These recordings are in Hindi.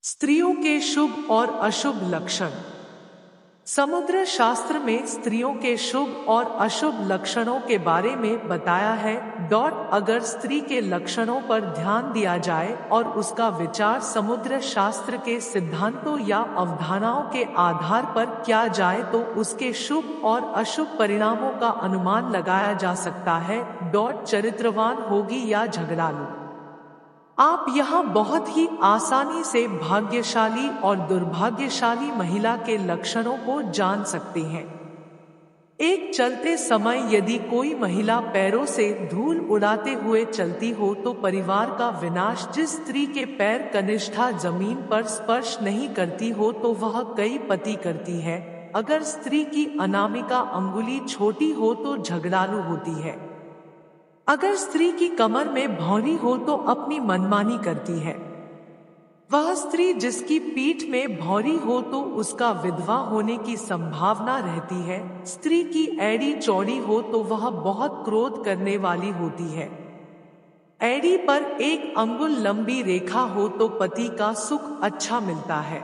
स्त्रियों के शुभ और अशुभ लक्षण। समुद्र शास्त्र में स्त्रियों के शुभ और अशुभ लक्षणों के बारे में बताया है। अगर स्त्री के लक्षणों पर ध्यान दिया जाए और उसका विचार समुद्र शास्त्र के सिद्धांतों या अवधारणाओं के आधार पर किया जाए तो उसके शुभ और अशुभ परिणामों का अनुमान लगाया जा सकता है। चरित्रवान होगी या झगड़ालू। आप यहाँ बहुत ही आसानी से भाग्यशाली और दुर्भाग्यशाली महिला के लक्षणों को जान सकते हैं। एक चलते समय यदि कोई महिला पैरों से धूल उड़ाते हुए चलती हो तो परिवार का विनाश। जिस स्त्री के पैर कनिष्ठा जमीन पर स्पर्श नहीं करती हो तो वह कई पति करती है। अगर स्त्री की अनामिका अंगुली छोटी हो तो झगड़ालू होती है। अगर स्त्री की कमर में भौंरी हो तो अपनी मनमानी करती है। वह स्त्री जिसकी पीठ में भौंरी हो तो उसका विधवा होने की संभावना रहती है। स्त्री की एड़ी चौड़ी हो तो वह बहुत क्रोध करने वाली होती है। एड़ी पर 1 अंगुल लंबी रेखा हो तो पति का सुख अच्छा मिलता है।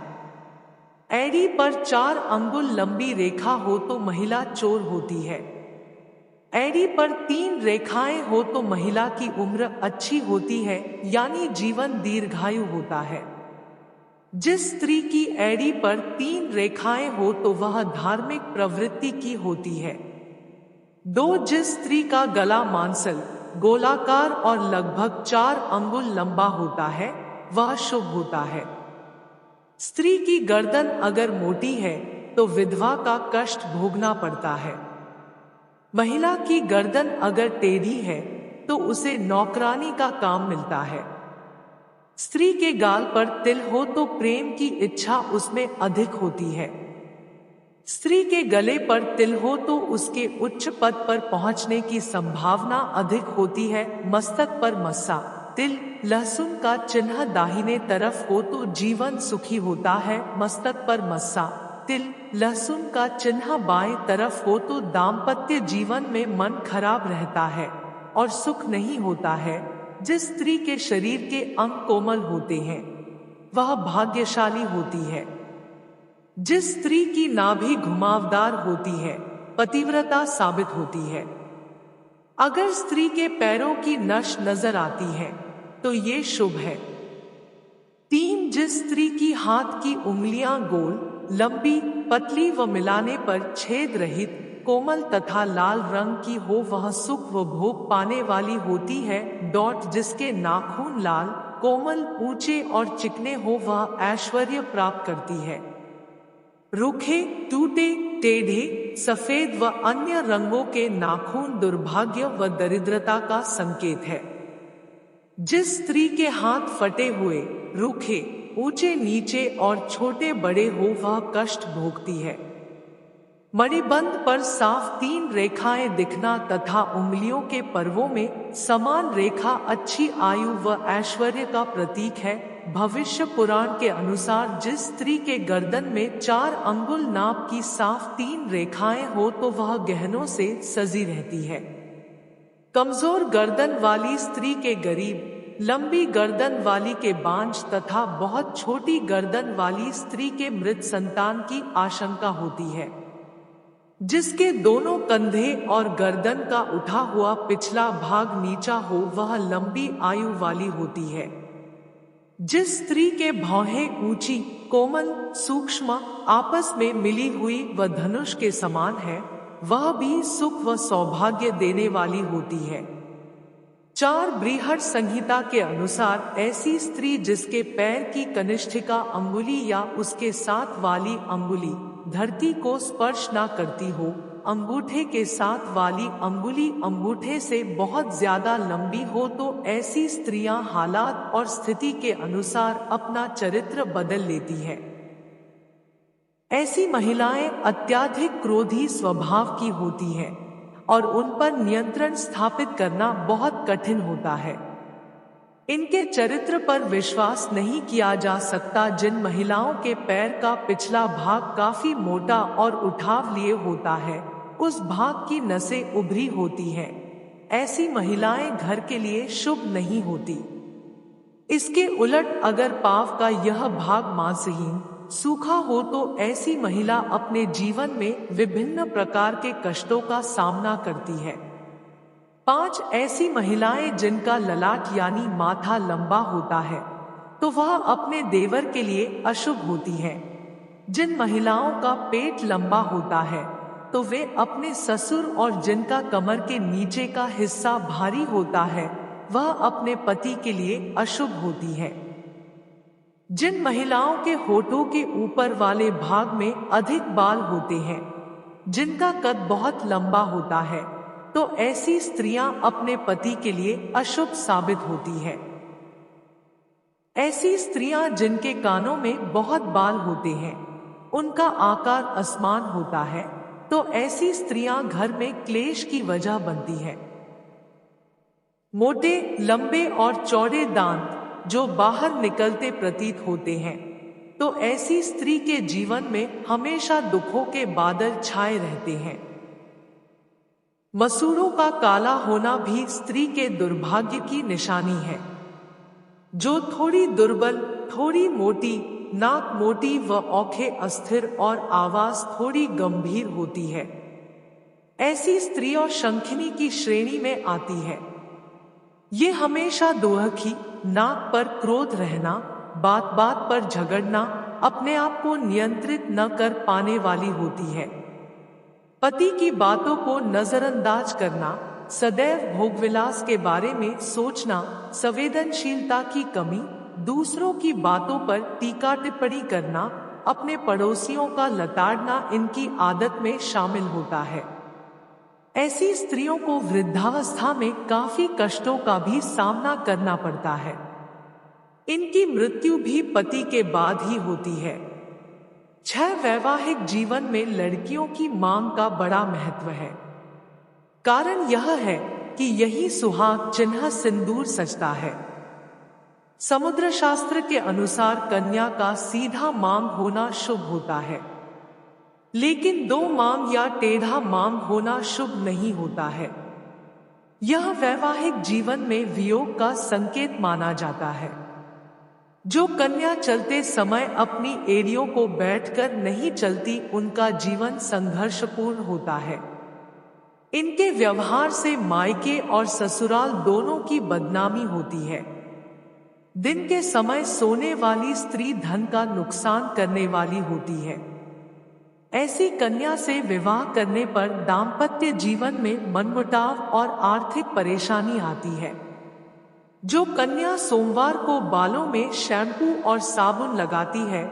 एड़ी पर 4 अंगुल लंबी रेखा हो तो महिला चोर होती है। एड़ी पर 3 रेखाएं हो तो महिला की उम्र अच्छी होती है, यानी जीवन दीर्घायु होता है। जिस स्त्री की एड़ी पर 3 रेखाएं हो तो वह धार्मिक प्रवृत्ति की होती है। जिस स्त्री का गला मांसल, गोलाकार और लगभग 4 अंगुल लंबा होता है, वह शुभ होता है। स्त्री की गर्दन अगर मोटी है तो विधवा का कष्ट भोगना पड़ता है। महिला की गर्दन अगर टेढ़ी है तो उसे नौकरानी का काम मिलता है। स्त्री के गाल पर तिल हो तो प्रेम की इच्छा उसमें अधिक होती है। स्त्री के गले पर तिल हो तो उसके उच्च पद पर पहुंचने की संभावना अधिक होती है। मस्तक पर मस्सा, तिल, लहसुन का चिन्ह दाहिने तरफ हो तो जीवन सुखी होता है। मस्तक पर मस्सा, तिल, लहसुन का चिन्ह बाएं तरफ हो तो दाम्पत्य जीवन में मन खराब रहता है और सुख नहीं होता है। जिस स्त्री के शरीर के अंग कोमल होते हैं वह भाग्यशाली होती है। जिस स्त्री की नाभि घुमावदार होती है पतिव्रता साबित होती है। अगर स्त्री के पैरों की नस नजर आती है तो ये शुभ है। 3 जिस स्त्री की हाथ की उंगलियां गोल, लंबी, पतली व मिलाने पर छेद रहित, कोमल तथा लाल रंग की हो वह सुख व भोग पाने वाली होती है। जिसके नाखून लाल, कोमल, ऊंचे और चिकने हो वह ऐश्वर्य प्राप्त करती है। रूखे, टूटे, टेढ़े, सफेद व अन्य रंगों के नाखून दुर्भाग्य व दरिद्रता का संकेत है। जिस स्त्री के हाथ फटे हुए, रूखे, ऊंचे नीचे और छोटे बड़े हो वह कष्ट भोगती है। मणिबंध पर साफ 3 रेखाएं दिखना तथा उंगलियों के पर्वों में समान रेखा अच्छी आयु व ऐश्वर्य का प्रतीक है। भविष्य पुराण के अनुसार जिस स्त्री के गर्दन में 4 अंगुल नाप की साफ 3 रेखाएं हो तो वह गहनों से सजी रहती है। कमजोर गर्दन वाली स्त्री के गरीब, लंबी गर्दन वाली के बांझ तथा बहुत छोटी गर्दन वाली स्त्री के मृत संतान की आशंका होती है। जिसके दोनों कंधे और गर्दन का उठा हुआ पिछला भाग नीचा हो वह लंबी आयु वाली होती है। जिस स्त्री के भौहें ऊंची, कोमल, सूक्ष्म, आपस में मिली हुई व धनुष के समान है, वह भी सुख व सौभाग्य देने वाली होती है। 4 बृहद संहिता के अनुसार ऐसी स्त्री जिसके पैर की कनिष्ठिका अंगुली या उसके साथ वाली अंगुली धरती को स्पर्श ना करती हो, अंगूठे के साथ वाली अंगुली अंगूठे से बहुत ज्यादा लंबी हो तो ऐसी स्त्रियां हालात और स्थिति के अनुसार अपना चरित्र बदल लेती है। ऐसी महिलाएं अत्यधिक क्रोधी स्वभाव की होती हैं और उन पर नियंत्रण स्थापित करना बहुत कठिन होता है। इनके चरित्र पर विश्वास नहीं किया जा सकता। जिन महिलाओं के पैर का पिछला भाग काफी मोटा और उठाव लिए होता है, उस भाग की नसें उभरी होती हैं, ऐसी महिलाएं घर के लिए शुभ नहीं होती। इसके उलट अगर पाव का यह भाग मांसहीन सूखा हो तो ऐसी महिला अपने जीवन में विभिन्न प्रकार के कष्टों का सामना करती है। 5 ऐसी महिलाएं जिनका ललाट यानी माथा लंबा होता है तो वह अपने देवर के लिए अशुभ होती है। जिन महिलाओं का पेट लंबा होता है तो वे अपने ससुर, और जिनका कमर के नीचे का हिस्सा भारी होता है वह अपने पति के लिए अशुभ होती है। जिन महिलाओं के होठों के ऊपर वाले भाग में अधिक बाल होते हैं, जिनका कद बहुत लंबा होता है, तो ऐसी स्त्रियां अपने पति के लिए अशुभ साबित होती है। ऐसी स्त्रियां जिनके कानों में बहुत बाल होते हैं, उनका आकार असमान होता है, तो ऐसी स्त्रियां घर में क्लेश की वजह बनती है। मोटे, लंबे और चौड़े दांत जो बाहर निकलते प्रतीत होते हैं, तो ऐसी स्त्री के जीवन में हमेशा दुखों के बादल छाए रहते हैं। मसूड़ों का काला होना भी स्त्री के दुर्भाग्य की निशानी है। जो थोड़ी दुर्बल, थोड़ी मोटी, नाक मोटी व आंखें अस्थिर और आवाज थोड़ी गंभीर होती है, ऐसी स्त्री और शंखिनी की श्रेणी में आती है। ये हमेशा दुहखी, नाक पर क्रोध रहना, बात बात पर झगड़ना, अपने आप को नियंत्रित न कर पाने वाली होती है। पति की बातों को नजरअंदाज करना, सदैव भोगविलास के बारे में सोचना, संवेदनशीलता की कमी, दूसरों की बातों पर टीका टिप्पणी करना, अपने पड़ोसियों का लताड़ना इनकी आदत में शामिल होता है। ऐसी स्त्रियों को वृद्धावस्था में काफी कष्टों का भी सामना करना पड़ता है। इनकी मृत्यु भी पति के बाद ही होती है। 6 वैवाहिक जीवन में लड़कियों की मांग का बड़ा महत्व है। कारण यह है कि यही सुहाग चिन्ह सिंदूर सजता है। समुद्र शास्त्र के अनुसार कन्या का सीधा मांग होना शुभ होता है, लेकिन 2 मांग या टेढ़ा मांग होना शुभ नहीं होता है। यह वैवाहिक जीवन में वियोग का संकेत माना जाता है। जो कन्या चलते समय अपनी एड़ियों को बैठकर नहीं चलती, उनका जीवन संघर्षपूर्ण होता है। इनके व्यवहार से मायके और ससुराल दोनों की बदनामी होती है। दिन के समय सोने वाली स्त्री धन का नुकसान करने वाली होती है। ऐसी कन्या से विवाह करने पर दाम्पत्य जीवन में मनमुटाव और आर्थिक परेशानी आती है। जो कन्या सोमवार को बालों में शैम्पू और साबुन लगाती है,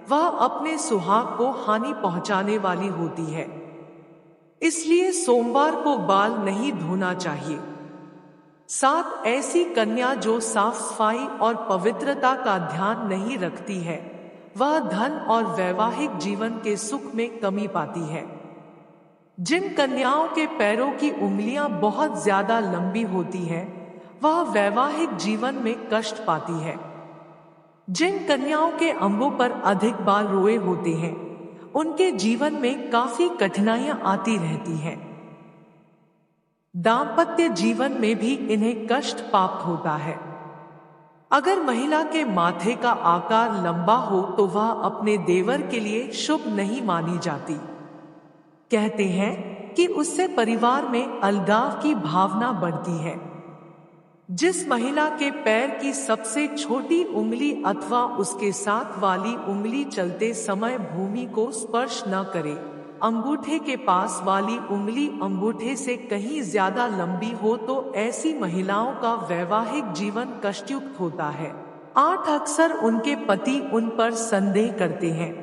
वह अपने सुहाग को हानि पहुंचाने वाली होती है। इसलिए सोमवार को बाल नहीं धोना चाहिए। 7 ऐसी कन्या जो साफ सफाई और पवित्रता का ध्यान नहीं रखती है, वह धन और वैवाहिक जीवन के सुख में कमी पाती है। जिन कन्याओं के पैरों की उंगलियां बहुत ज्यादा लंबी होती है, वह वैवाहिक जीवन में कष्ट पाती है। जिन कन्याओं के अंगों पर अधिक बाल रोए होते हैं, उनके जीवन में काफी कठिनाइयां आती रहती हैं। दाम्पत्य जीवन में भी इन्हें कष्ट प्राप्त होता है। अगर महिला के माथे का आकार लंबा हो तो वह अपने देवर के लिए शुभ नहीं मानी जाती। कहते हैं कि उससे परिवार में अलगाव की भावना बढ़ती है। जिस महिला के पैर की सबसे छोटी उंगली अथवा उसके साथ वाली उंगली चलते समय भूमि को स्पर्श न करे, अंगूठे के पास वाली उंगली अंगूठे से कहीं ज्यादा लंबी हो, तो ऐसी महिलाओं का वैवाहिक जीवन कष्टयुक्त होता है। 8 अक्सर उनके पति उन पर संदेह करते हैं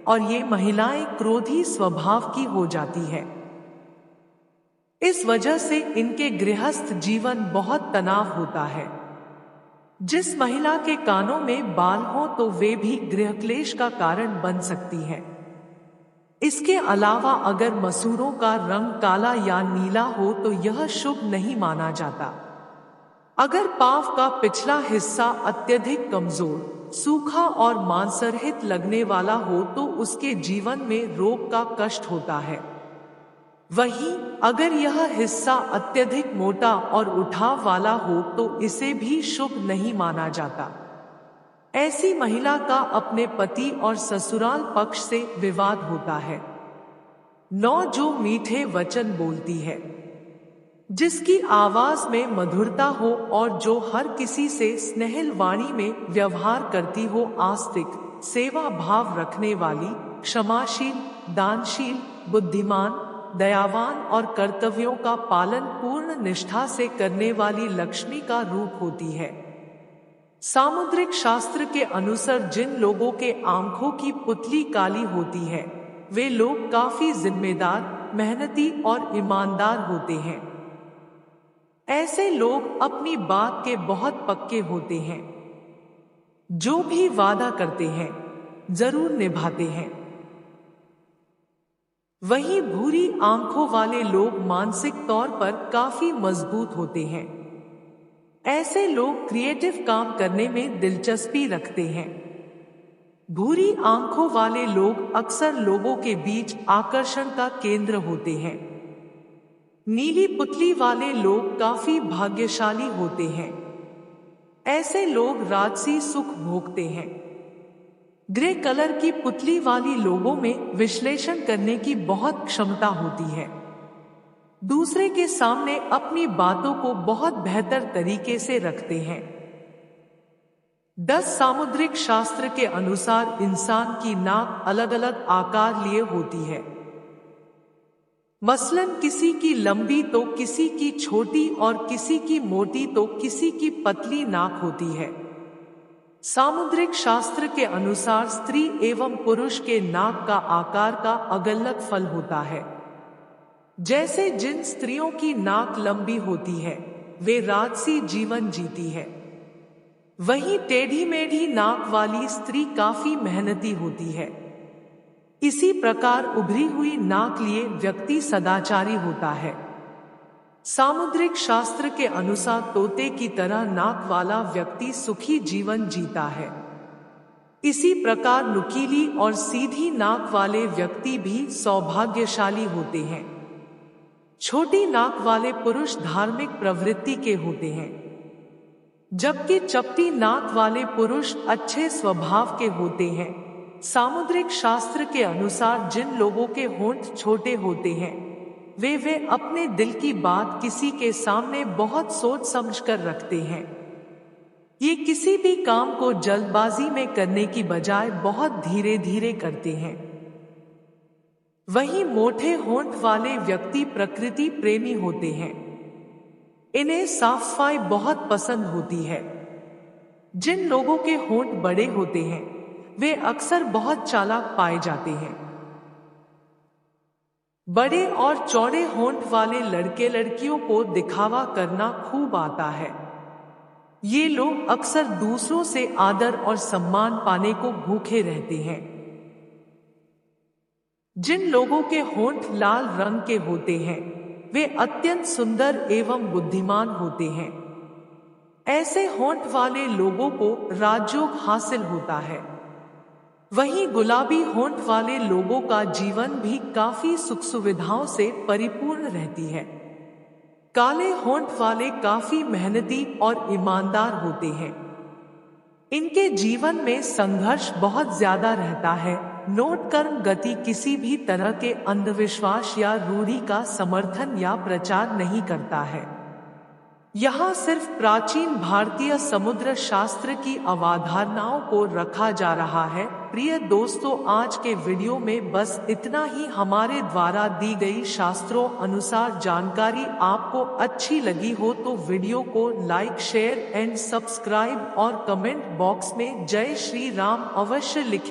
और ये महिलाएं क्रोधी स्वभाव की हो जाती है। इस वजह से इनके गृहस्थ जीवन बहुत तनाव होता है। जिस महिला के कानों में बाल हो तो वे भी गृह क्लेश का कारण बन सकती है। इसके अलावा अगर मसूड़ों का रंग काला या नीला हो तो यह शुभ नहीं माना जाता। अगर पांव का पिछला हिस्सा अत्यधिक कमजोर, सूखा और मांसरहित लगने वाला हो तो उसके जीवन में रोग का कष्ट होता है। वहीं अगर यह हिस्सा अत्यधिक मोटा और उठाव वाला हो तो इसे भी शुभ नहीं माना जाता। ऐसी महिला का अपने पति और ससुराल पक्ष से विवाद होता है। 9 जो मीठे वचन बोलती है, जिसकी आवाज में मधुरता हो और जो हर किसी से स्नेहिल वाणी में व्यवहार करती हो, आस्तिक, सेवा भाव रखने वाली, क्षमाशील, दानशील, बुद्धिमान, दयावान और कर्तव्यों का पालन पूर्ण निष्ठा से करने वाली लक्ष्मी का रूप होती है। सामुद्रिक शास्त्र के अनुसार जिन लोगों के आंखों की पुतली काली होती है, वे लोग काफी जिम्मेदार, मेहनती और ईमानदार होते हैं। ऐसे लोग अपनी बात के बहुत पक्के होते हैं। जो भी वादा करते हैं जरूर निभाते हैं। वहीं भूरी आंखों वाले लोग मानसिक तौर पर काफी मजबूत होते हैं। ऐसे लोग क्रिएटिव काम करने में दिलचस्पी रखते हैं। भूरी आंखों वाले लोग अक्सर लोगों के बीच आकर्षण का केंद्र होते हैं। नीली पुतली वाले लोग काफी भाग्यशाली होते हैं। ऐसे लोग राजसी सुख भोगते हैं। ग्रे कलर की पुतली वाली लोगों में विश्लेषण करने की बहुत क्षमता होती है। दूसरे के सामने अपनी बातों को बहुत बेहतर तरीके से रखते हैं। 10 सामुद्रिक शास्त्र के अनुसार इंसान की नाक अलग अलग आकार लिए होती है। मसलन किसी की लंबी तो किसी की छोटी और किसी की मोटी तो किसी की पतली नाक होती है। सामुद्रिक शास्त्र के अनुसार स्त्री एवं पुरुष के नाक का आकार का अलग फल होता है। जैसे जिन स्त्रियों की नाक लंबी होती है वे राजसी जीवन जीती है। वहीं टेढ़ी मेढ़ी नाक वाली स्त्री काफी मेहनती होती है। इसी प्रकार उभरी हुई नाक लिए व्यक्ति सदाचारी होता है। सामुद्रिक शास्त्र के अनुसार तोते की तरह नाक वाला व्यक्ति सुखी जीवन जीता है। इसी प्रकार नुकीली और सीधी नाक वाले व्यक्ति भी सौभाग्यशाली होते हैं। छोटी नाक वाले पुरुष धार्मिक प्रवृत्ति के होते हैं, जबकि चपटी नाक वाले पुरुष अच्छे स्वभाव के होते हैं। सामुद्रिक शास्त्र के अनुसार जिन लोगों के होंठ छोटे होते हैं वे अपने दिल की बात किसी के सामने बहुत सोच समझकर रखते हैं। ये किसी भी काम को जल्दबाजी में करने की बजाय बहुत धीरे धीरे करते हैं। वहीं मोटे होंठ वाले व्यक्ति प्रकृति प्रेमी होते हैं। इन्हें साफ सफाई बहुत पसंद होती है। जिन लोगों के होंठ बड़े होते हैं वे अक्सर बहुत चालाक पाए जाते हैं। बड़े और चौड़े होंठ वाले लड़के लड़कियों को दिखावा करना खूब आता है। ये लोग अक्सर दूसरों से आदर और सम्मान पाने को भूखे रहते हैं। जिन लोगों के होंठ लाल रंग के होते हैं वे अत्यंत सुंदर एवं बुद्धिमान होते हैं। ऐसे होंठ वाले लोगों को राजयोग हासिल होता है। वहीं गुलाबी होंठ वाले लोगों का जीवन भी काफी सुख सुविधाओं से परिपूर्ण रहती है। काले होंठ वाले काफी मेहनती और ईमानदार होते हैं। इनके जीवन में संघर्ष बहुत ज्यादा रहता है। नोट कर्म गति किसी भी तरह के अंधविश्वास या रूढ़ि का समर्थन या प्रचार नहीं करता है। यहाँ सिर्फ प्राचीन भारतीय समुद्र शास्त्र की अवधारणाओं को रखा जा रहा है। प्रिय दोस्तों, आज के वीडियो में बस इतना ही। हमारे द्वारा दी गई शास्त्रों अनुसार जानकारी आपको अच्छी लगी हो तो वीडियो को लाइक, शेयर एंड सब्सक्राइब और कमेंट बॉक्स में जय श्री राम अवश्य लिखें।